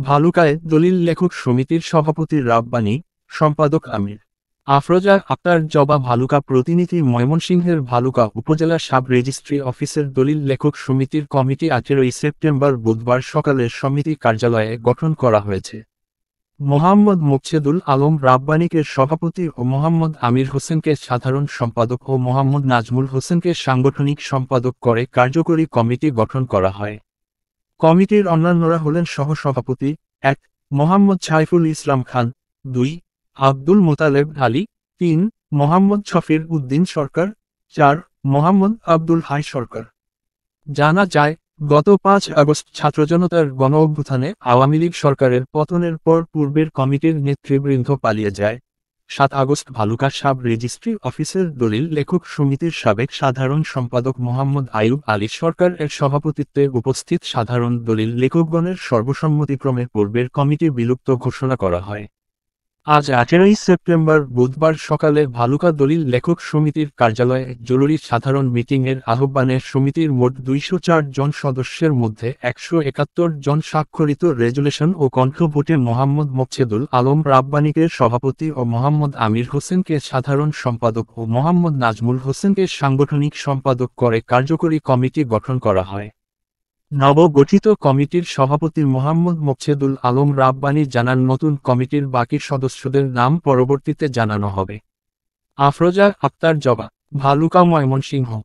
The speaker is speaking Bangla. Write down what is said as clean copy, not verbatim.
ভালুকায় দলিল লেখক সমিতির সভাপতি রাব্বানী, সম্পাদক আমির আফরোজা আক্তার জবা। ভালুকা প্রতিনিধি ময়মনসিংহের ভালুকা উপজেলা সাব রেজিস্ট্রি অফিসের দলিল লেখক সমিতির কমিটি 18 সেপ্টেম্বর বুধবার সকালে সমিতি কার্যালয়ে গঠন করা হয়েছে। মোহাম্মদ মোকছেদুল আলম রাব্বানীকে সভাপতি ও মোহাম্মদ আমির হোসেনকে সাধারণ সম্পাদক ও মোহাম্মদ নাজমুল হোসেনকে সাংগঠনিক সম্পাদক করে কার্যকরী কমিটি গঠন করা হয়। কমিটির অন্যান্যরা হলেন সহ-সভাপতি 1 মোহাম্মদ সাইফুল ইসলাম খান, 2 আব্দুল মোতালেব আলী, 3 মোহাম্মদ শফির উদ্দিন সরকার, 4 মোহাম্মদ আব্দুল হাই সরকার। জানা যায়, গত 5 আগস্ট ছাত্রজনতার গণঅভ্যুত্থানে আওয়ামী লীগ সরকারের পতনের পর পূর্বের কমিটির নেতৃবৃন্দ পালিয়ে যায়। 7 আগস্ট ভালুকা সাব রেজিস্ট্রি অফিসের দলিল লেখক সমিতির সাবেক সাধারণ সম্পাদক মোহাম্মদ আইয়ুব আলী সরকার এর সভাপতিত্বে উপস্থিত সাধারণ দলিল লেখকগণের সর্বসম্মতিক্রমে পূর্বের কমিটি বিলুপ্ত ঘোষণা করা হয়। আজ 18 সেপ্টেম্বর বুধবার সকালে ভালুকা দলিল লেখক সমিতির কার্যালয়ে জরুরি সাধারণ মিটিংয়ের আহ্বানে সমিতির মোট 204 জন সদস্যের মধ্যে 171 জন স্বাক্ষরিত রেজুলেশন ও কণ্ঠ ভোটে মোহাম্মদ মোকছেদুল আলম রাব্বানীকে সভাপতি ও মোহাম্মদ আমির হোসেনকে সাধারণ সম্পাদক ও মোহাম্মদ নাজমুল হোসেনকে সাংগঠনিক সম্পাদক করে কার্যকরী কমিটি গঠন করা হয়। নবগঠিত কমিটির সভাপতি মোহাম্মদ মোকছেদুল আলম রাব্বানী জানান, নতুন কমিটির বাকি সদস্যদের নাম পরবর্তীতে জানানো হবে। আফরোজা আক্তার জবা, ভালুকা, ময়মনসিংহ।